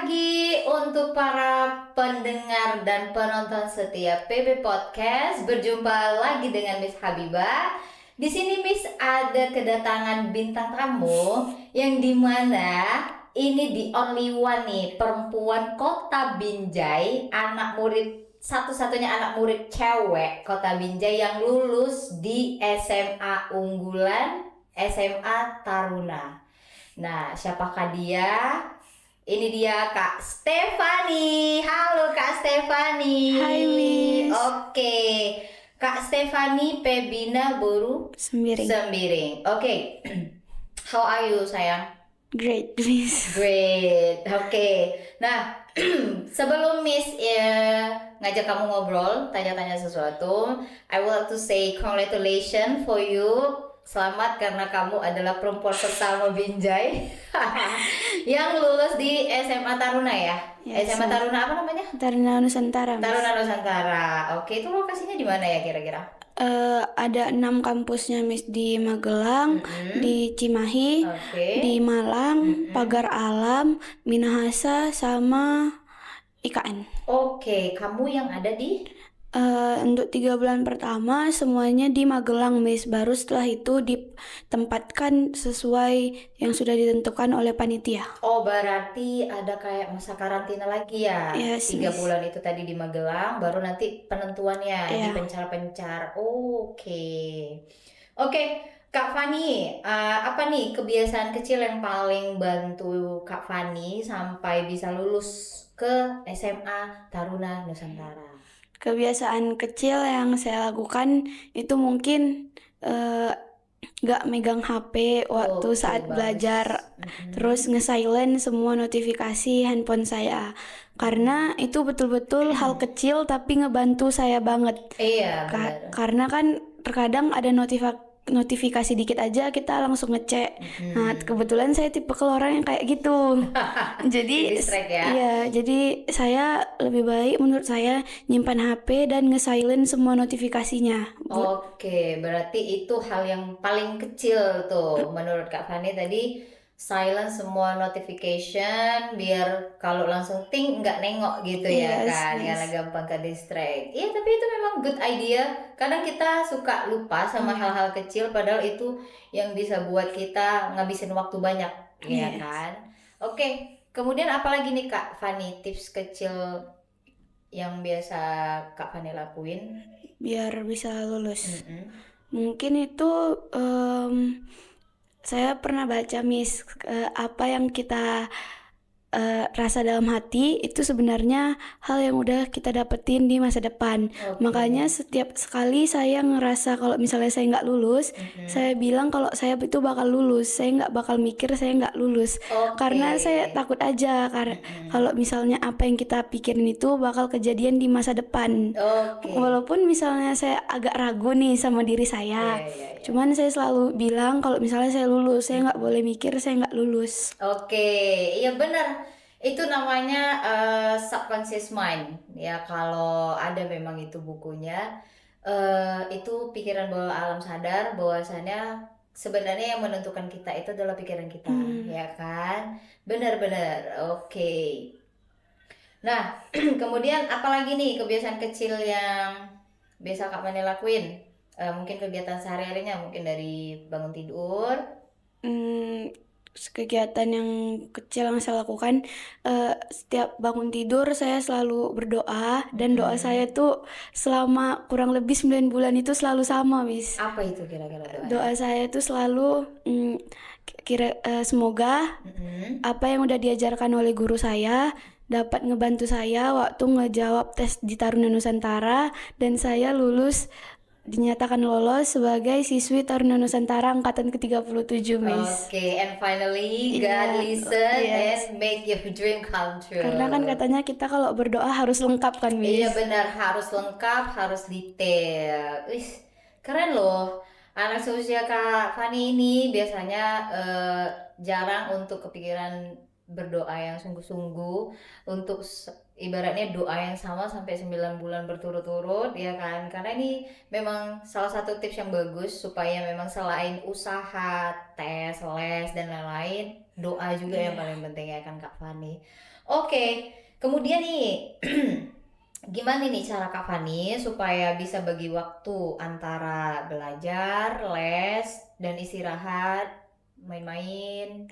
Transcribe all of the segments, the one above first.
pagi untuk para pendengar dan penonton setiap PB Podcast. Berjumpa lagi dengan Miss Habibah. Di sini Miss ada kedatangan bintang tamu yang dimana ini the only one nih, perempuan Kota Binjai, anak murid satu-satunya anak murid cewek Kota Binjai yang lulus di SMA unggulan SMA Taruna. Nah, siapakah dia? Ini dia Kak Stefani. Halo Kak Stefani. Hai Miss. Oke. Kak Stefani Pebina Boru Sembiring. Oke. How are you sayang? Great Miss. Great. Oke. Nah, sebelum Miss ngajak kamu ngobrol, tanya-tanya sesuatu, I want to say congratulations for you. Selamat karena kamu adalah perempuan pertama Binjai yang lulus di SMA Taruna ya? SMA Taruna apa namanya? Taruna Nusantara Miss. Taruna Nusantara. Oke, itu lokasinya di mana ya kira-kira? Ada 6 kampusnya Miss, di Magelang, di Cimahi, di Malang, Pagar Alam, Minahasa, sama IKN. Oke, kamu yang ada di? Untuk 3 bulan pertama semuanya di Magelang Miss. Baru setelah itu ditempatkan sesuai yang sudah ditentukan oleh panitia. Oh, berarti ada kayak masa karantina lagi ya? Yes, 3 Miss. bulan itu tadi di Magelang, baru nanti penentuannya di pencar-pencar. Oke, Kak Fani, apa nih kebiasaan kecil yang paling bantu Kak Fani sampai bisa lulus ke SMA Taruna Nusantara? Kebiasaan kecil yang saya lakukan itu mungkin gak megang HP waktu saat belajar, terus nge-silent semua notifikasi handphone saya, karena itu betul-betul hal kecil tapi ngebantu saya banget. Iya, benar. Karena kan terkadang ada notifikasi dikit aja kita langsung ngecek. Nah, kebetulan saya tipe orang yang kayak gitu. Jadi Distract ya? Iya, jadi saya lebih baik menurut saya nyimpan HP dan nge-silent semua notifikasinya. Oke, berarti itu hal yang paling kecil tuh menurut Kak Fani tadi, silent semua notification biar kalau langsung ting nggak nengok gitu ya kan, karena gampang ke distract. Iya, tapi itu memang good idea. Kadang kita suka lupa sama hal-hal kecil padahal itu yang bisa buat kita ngabisin waktu banyak, ya kan? Oke, kemudian apalagi nih Kak Fani tips kecil yang biasa Kak Fani lakuin biar bisa lulus? Mungkin itu saya pernah baca Miss, apa yang kita rasa dalam hati itu sebenarnya hal yang udah kita dapetin di masa depan. Makanya setiap sekali saya ngerasa kalau misalnya saya nggak lulus, saya bilang kalau saya itu bakal lulus. Saya nggak bakal mikir saya nggak lulus, karena saya takut aja kalau misalnya apa yang kita pikirin itu bakal kejadian di masa depan. Walaupun misalnya saya agak ragu nih sama diri saya, cuman saya selalu bilang kalau misalnya saya lulus, saya nggak boleh mikir saya nggak lulus. Iya benar. Itu namanya subconscious mind. Ya kalau ada memang itu bukunya, itu pikiran bawah alam sadar bahwasanya sebenarnya yang menentukan kita itu adalah pikiran kita, ya kan? Benar-benar. Oke. Nah, kemudian apalagi nih kebiasaan kecil yang biasa Kak Mane lakuin? Mungkin kegiatan sehari-harinya, mungkin dari bangun tidur. Kegiatan yang kecil yang saya lakukan, setiap bangun tidur saya selalu berdoa, dan doa saya tuh selama kurang lebih 9 bulan itu selalu sama Miss. Apa itu kira-kira doanya? Doa saya itu selalu semoga apa yang udah diajarkan oleh guru saya dapat ngebantu saya waktu ngejawab tes di Taruna Nusantara, dan saya lulus, dinyatakan lolos sebagai siswi Taruna Nusantara angkatan ke-37 Miss. Oke, and finally God listen and make your dream come true. Karena kan katanya kita kalau berdoa harus lengkap kan Miss. Iya benar, harus lengkap, harus detail. Wih, keren loh. Anak seusia Kak Fani ini biasanya jarang untuk kepikiran berdoa yang sungguh-sungguh untuk ibaratnya doa yang sama sampai 9 bulan berturut-turut ya kan, karena ini memang salah satu tips yang bagus supaya memang selain usaha, tes, les dan lain-lain, doa juga yang paling penting ya kan Kak Fani. Oke, kemudian nih gimana nih cara Kak Fani supaya bisa bagi waktu antara belajar, les, dan istirahat, main-main?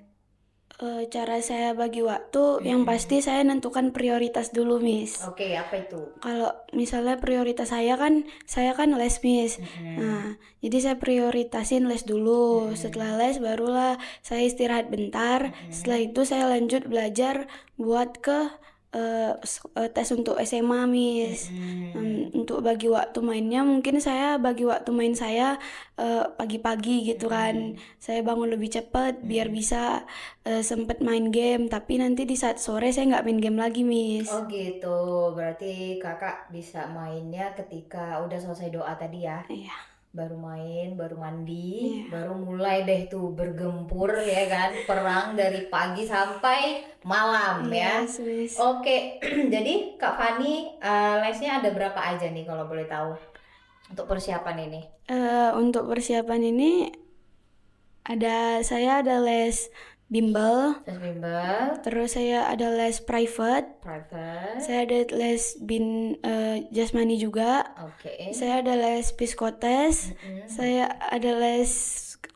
Cara saya bagi waktu, yang pasti saya nentukan prioritas dulu, Miss. Oke, apa itu? Kalau misalnya prioritas saya kan les, Miss. Nah, jadi saya prioritasin les dulu. Setelah les barulah saya istirahat bentar. Setelah itu saya lanjut belajar buat ke tes untuk SMA, Miss. Untuk bagi waktu mainnya, mungkin saya bagi waktu main saya pagi-pagi gitu kan. Saya bangun lebih cepat biar bisa sempet main game. Tapi nanti di saat sore saya nggak main game lagi, Miss. Oh gitu, berarti kakak bisa mainnya ketika udah selesai doa tadi ya? Iya. Baru main, baru mandi, baru mulai deh tuh bergempur ya kan, perang dari pagi sampai malam ya. Yes, Miss. Oke, jadi Kak Fani lesnya ada berapa aja nih kalau boleh tahu untuk persiapan ini? Untuk persiapan ini saya ada les bimbel, Les bimbel, terus saya ada les private, saya ada les jasmani juga, oke. saya ada les psikotes, saya ada les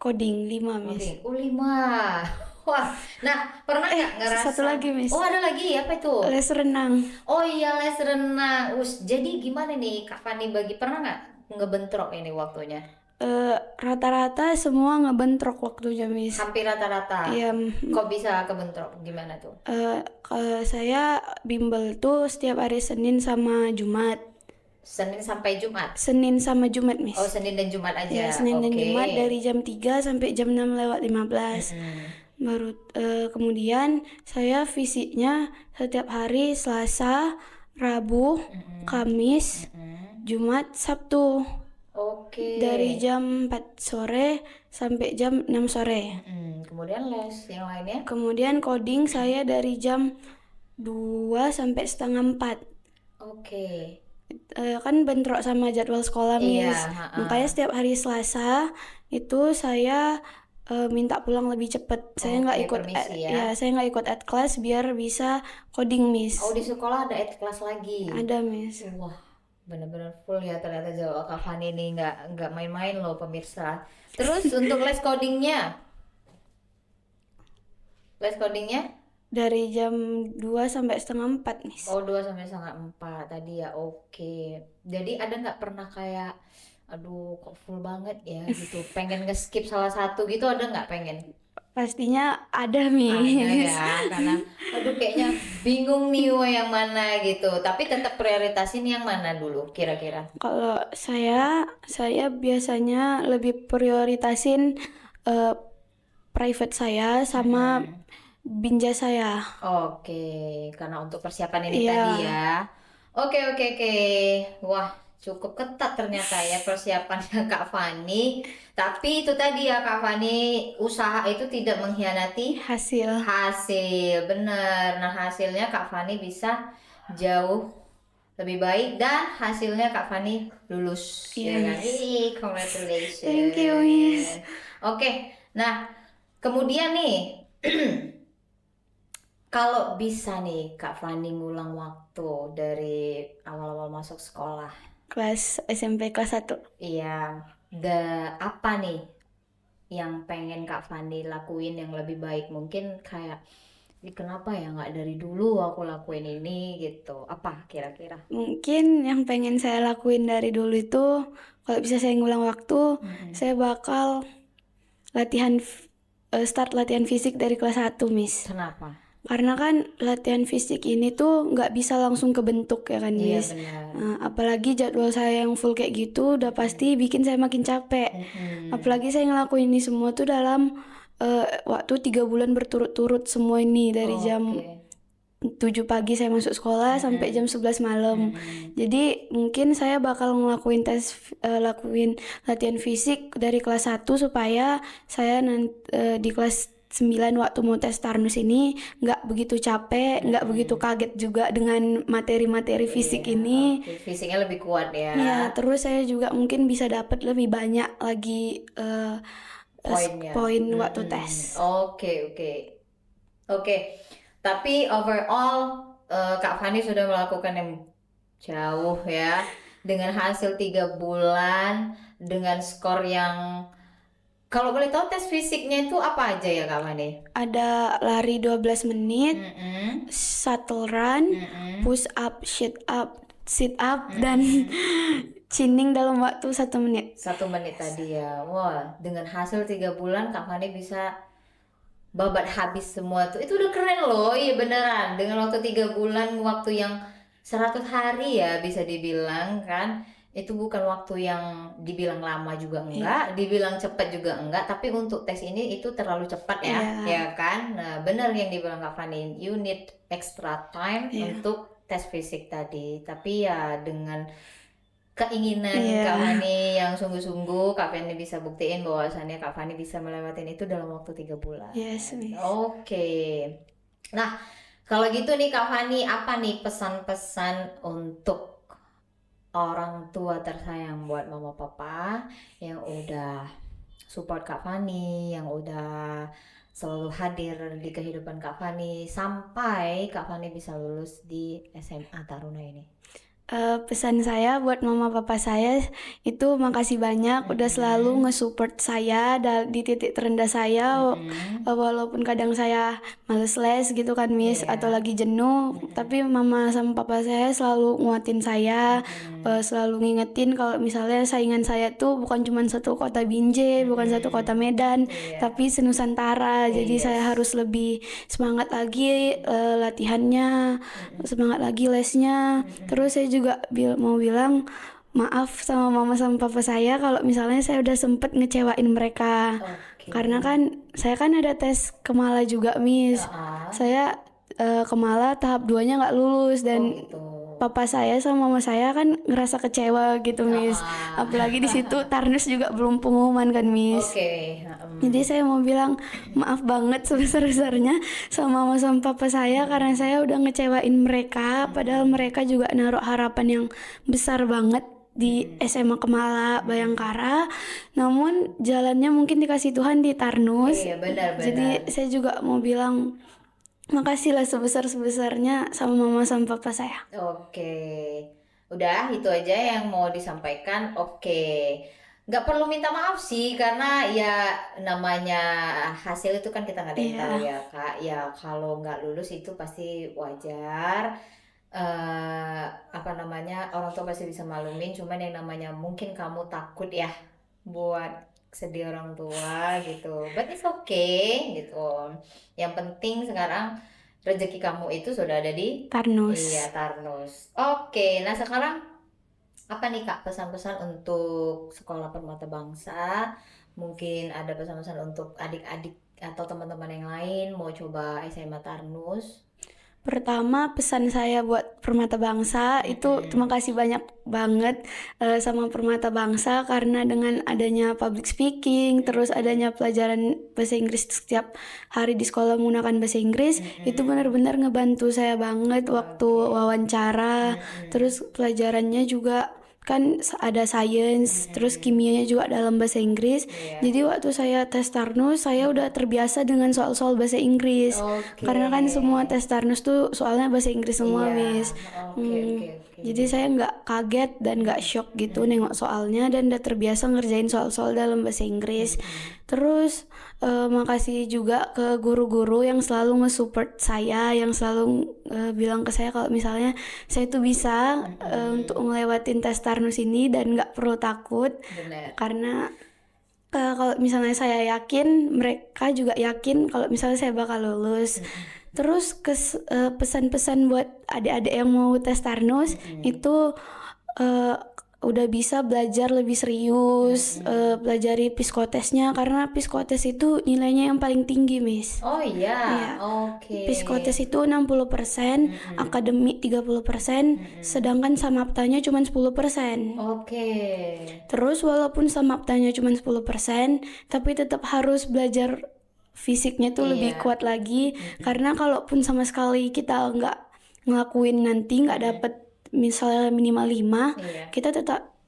coding 5, Miss. Oke, 5. Wah, nah pernah nggak ngerasa? Satu lagi, Miss. Oh ada lagi, apa itu? Les renang. Oh iya les renang. Jadi gimana nih Kak Fani pernah nggak ngebentrok ini waktunya? Rata-rata semua ngebentrok waktunya, Miss. Hampir rata-rata. Iya. Kok bisa kebentrok? Gimana tuh? Kalau saya bimbel tuh setiap hari Senin sama Jumat. Senin sampai Jumat? Senin sama Jumat, Miss. Oh Senin dan Jumat aja. Ya, Senin dan Oke. Jumat dari jam 3 sampai jam 6:15. Baru kemudian saya fisiknya setiap hari Selasa, Rabu, Kamis, Jumat, Sabtu. Oke. Dari jam 4 sore sampai jam 6 sore. Kemudian les yang lainnya? Kemudian coding saya dari jam 2 sampai setengah 4. Oke. Kan bentrok sama jadwal sekolah, Iya, Miss. Makanya setiap hari Selasa itu saya minta pulang lebih cepat. Saya nggak ikut permisi ya. saya nggak ikut at class biar bisa coding, Miss. Oh di sekolah ada kelas lagi? Ada, Miss. Wah, bener-bener full ya ternyata jawab Kak Fani ini, nggak main-main loh pemirsa. Terus untuk les codingnya Dari jam 2 sampai setengah 4, Miss. oh 2 sampai setengah 4 tadi ya. Oke, jadi ada nggak pernah kayak aduh kok full banget ya gitu, pengen nge-skip salah satu gitu, ada nggak pengen? Pastinya ada, Ada Miss. ya, karena aduh kayaknya bingung nih yang mana gitu, tapi tetap prioritasin yang mana dulu kira-kira? Kalau saya biasanya lebih prioritasin private saya sama binja saya. Oke, karena untuk persiapan ini Iya. tadi ya. Oke. Wah, cukup ketat ternyata ya persiapannya Kak Fani. Tapi itu tadi ya Kak Fani, usaha itu tidak mengkhianati Hasil. bener. Nah hasilnya Kak Fani bisa jauh lebih baik dan hasilnya Kak Fani lulus. Ya kan? Ih, congratulations. Thank you, Miss. Oke, nah kemudian nih kalau bisa nih Kak Fani ngulang waktu dari awal-awal masuk sekolah, Kelas SMP kelas 1. iya, apa nih yang pengen Kak Fani lakuin yang lebih baik? Mungkin kayak, "Ih, kenapa ya nggak dari dulu aku lakuin ini gitu?" Apa kira-kira? Mungkin yang pengen saya lakuin dari dulu itu, kalau bisa saya ngulang waktu, saya bakal start latihan fisik dari kelas 1, Miss. Kenapa? Karena kan latihan fisik ini tuh nggak bisa langsung kebentuk ya kan, Iya Miss. benar. Apalagi jadwal saya yang full kayak gitu udah pasti bikin saya makin capek. Apalagi saya ngelakuin ini semua tuh dalam waktu 3 bulan berturut-turut semua ini dari jam 7 pagi saya masuk sekolah sampai jam 11 malam. Jadi mungkin saya bakal lakuin latihan fisik dari kelas 1 supaya saya di kelas 9 waktu mau tes Tarnus ini nggak begitu capek, nggak begitu kaget juga dengan materi-materi fisik ini. Oke, fisiknya lebih kuat ya. Ya, terus saya juga mungkin bisa dapat lebih banyak lagi Poinnya. poin waktu tes. Oke. Tapi overall Kak Fani sudah melakukan yang jauh ya, dengan hasil 3 bulan, dengan skor yang, kalau boleh tahu tes fisiknya itu apa aja ya Kak Fani? Ada lari 12 menit, Mm-mm. shuttle run, Mm-mm. push up, sit up dan chinning dalam waktu 1 menit. 1 menit tadi ya. Wah, dengan hasil 3 bulan Kak Fani bisa babat habis semua tuh. Itu udah keren loh, iya beneran. Dengan waktu 3 bulan, waktu yang 100 hari ya bisa dibilang kan. Itu bukan waktu yang dibilang lama juga enggak, dibilang cepat juga enggak, tapi untuk tes ini itu terlalu cepat ya, ya kan? Nah, benar yang dibilang Kak Fani, you need extra time untuk tes fisik tadi. Tapi ya dengan keinginan Kak Fani yang sungguh-sungguh, Kak Fani bisa buktiin bahwasannya Kak Fani bisa melewatin itu dalam waktu 3 bulan. Yes, Miss. Oke. Nah, kalau gitu nih Kak Fani, apa nih pesan-pesan untuk orang tua tersayang buat mama papa yang udah support Kak Fani, yang udah selalu hadir di kehidupan Kak Fani sampai Kak Fani bisa lulus di SMA Taruna ini? Pesan saya buat mama papa saya itu makasih banyak udah selalu nge-support saya di titik terendah saya, walaupun kadang saya males les gitu kan Miss, atau lagi jenuh, tapi mama sama papa saya selalu nguatin saya, selalu ngingetin kalau misalnya saingan saya tuh bukan cuma satu kota Binjai, bukan satu kota Medan, tapi senusantara. Jadi saya harus lebih semangat lagi latihannya, semangat lagi lesnya. Terus saya juga mau bilang maaf sama mama sama papa saya kalau misalnya saya udah sempet ngecewain mereka. Karena kan saya kan ada tes Kemala juga Miss. Saya Kemala tahap 2-nya nggak lulus dan papa saya sama mama saya kan ngerasa kecewa gitu Miss. Apalagi di situ Tarnus juga belum pengumuman kan Miss. Jadi saya mau bilang maaf banget sebesar-besarnya sama mama sama papa saya karena saya udah ngecewain mereka, padahal mereka juga naruh harapan yang besar banget di SMA Kemala Bayangkara, namun jalannya mungkin dikasih Tuhan di Tarnus. Benar. Jadi saya juga mau bilang makasih lah sebesar-besarnya sama mama sama papa saya. Oke. Udah itu aja yang mau disampaikan. Oke. Nggak perlu minta maaf sih, karena ya namanya hasil itu kan kita nggak ada yang tahu ya Kak. Ya kalau nggak lulus itu pasti wajar. Orang tua pasti bisa maklumin. Cuman yang namanya mungkin kamu takut ya buat sedih orang tua gitu. But it's okay gitu. Yang penting sekarang rezeki kamu itu sudah ada di Tarnus. Iya, Tarnus. Oke, nah sekarang apa nih Kak pesan-pesan untuk sekolah permata bangsa? Mungkin ada pesan-pesan untuk adik-adik atau teman-teman yang lain mau coba SMA Tarnus? Pertama pesan saya buat Permata Bangsa itu terima kasih banyak banget sama Permata Bangsa karena dengan adanya public speaking, terus adanya pelajaran bahasa Inggris setiap hari di sekolah menggunakan bahasa Inggris, itu benar-benar ngebantu saya banget waktu wawancara. Terus pelajarannya juga kan ada science, terus kimianya juga dalam bahasa Inggris. Jadi waktu saya tes Tarnus, saya udah terbiasa dengan soal-soal bahasa Inggris. Karena kan semua tes Tarnus tuh soalnya bahasa Inggris semua, Miss. Jadi saya nggak kaget dan nggak shock gitu nengok soalnya, dan udah terbiasa ngerjain soal-soal dalam bahasa Inggris. Terus makasih juga ke guru-guru yang selalu nge-support saya, yang selalu bilang ke saya kalau misalnya saya tuh bisa untuk ngelewatin tes Tarnus ini dan nggak perlu takut. Karena kalau misalnya saya yakin, mereka juga yakin kalau misalnya saya bakal lulus. Terus pesan-pesan buat adik-adik yang mau tes Tarnus itu udah bisa belajar lebih serius, pelajari psikotesnya karena psikotes itu nilainya yang paling tinggi, Miss. Oh iya. Oke. Psikotes itu 60%, akademik 30%, sedangkan samaptanya cuma 10%. Oke. Terus walaupun samaptanya cuma 10%, tapi tetap harus belajar fisiknya tuh lebih Iya. kuat lagi. Karena kalaupun sama sekali kita nggak ngelakuin nanti nggak dapet misalnya minimal 5, Iya.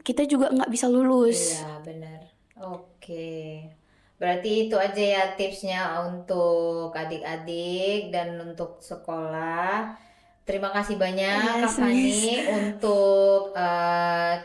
kita juga nggak bisa lulus. Iya, benar. Oke. Berarti itu aja ya tipsnya untuk adik-adik dan untuk sekolah. Terima kasih banyak Kak Yes, Miss. Fani untuk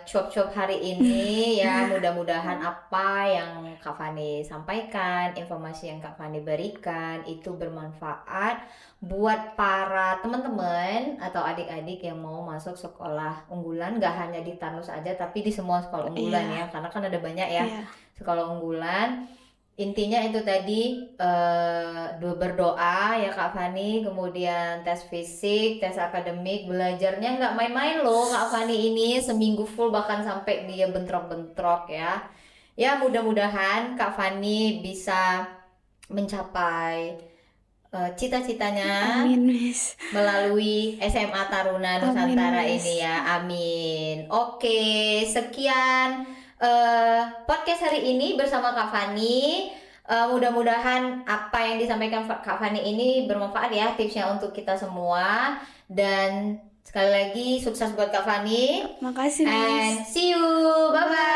cuap-cuap hari ini ya. Mudah-mudahan apa yang Kak Fani sampaikan, informasi yang Kak Fani berikan itu bermanfaat buat para teman-teman atau adik-adik yang mau masuk sekolah unggulan, gak hanya di Tarnus aja tapi di semua sekolah unggulan Iya. ya, karena kan ada banyak ya Iya. sekolah unggulan. Intinya itu tadi berdoa ya Kak Fani, kemudian tes fisik, tes akademik, belajarnya nggak main-main loh Kak Fani ini, seminggu full bahkan sampai dia bentrok-bentrok ya. Ya mudah-mudahan Kak Fani bisa mencapai cita-citanya Amin, Miss. melalui SMA Taruna Nusantara Amin, Miss. ini ya, amin. Oke, sekian podcast hari ini bersama Kak Fani. Mudah-mudahan apa yang disampaikan Kak Fani ini bermanfaat ya, tipsnya untuk kita semua. Dan sekali lagi sukses buat Kak Fani. Makasih, Miss. And see you, bye bye.